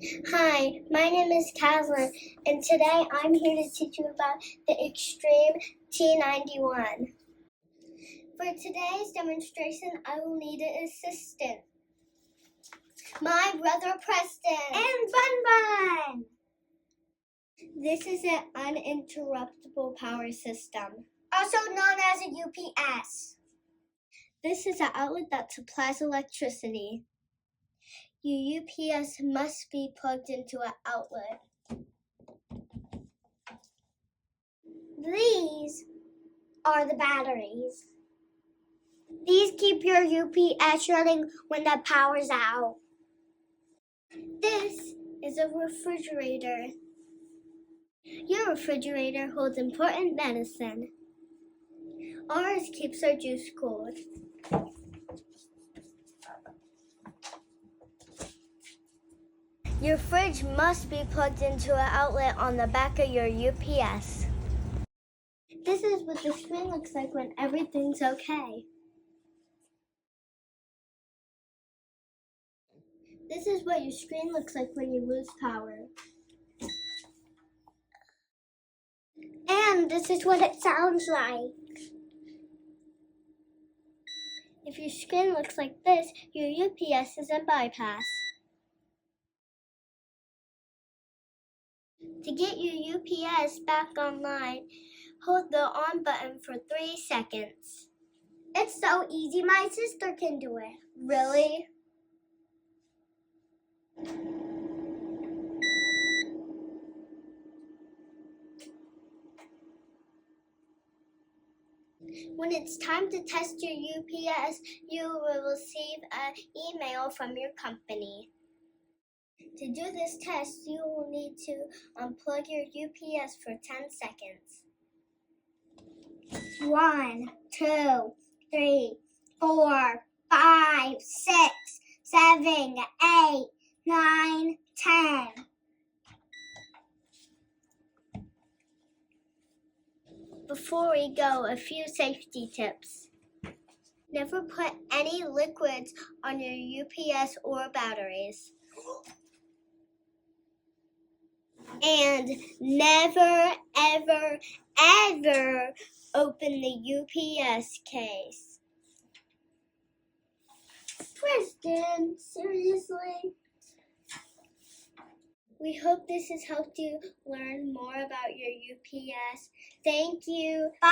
Hi, my name is Caslin, and today I'm here to teach you about the Xtreme T91. For today's demonstration, I will need an assistant. My brother Preston. And Bun Bun. This is an uninterruptible power system, Also known as a UPS. This is an outlet that supplies electricity. Your UPS must be plugged into an outlet. These are the batteries. These keep your UPS running when the power's out. This is a refrigerator. Your refrigerator holds important medicine. Ours keeps our juice cold. Your fridge must be plugged into an outlet on the back of your UPS. This is what the screen looks like when everything's okay. This is what your screen looks like when you lose power. And this is what it sounds like. If your screen looks like this, your UPS is in bypass. To get your UPS back online, hold the on button for 3 seconds. It's so easy, my sister can do it. Really? When it's time to test your UPS, you will receive an email from your company. To do this test, you will need to unplug your UPS for 10 seconds. 1, 2, 3, 4, 5, 6, 7, 8, 9, 10. Before we go, a few safety tips. Never put any liquids on your UPS or batteries. And never, ever, ever open the UPS case. Preston, seriously? We hope this has helped you learn more about your UPS. Thank you. Bye.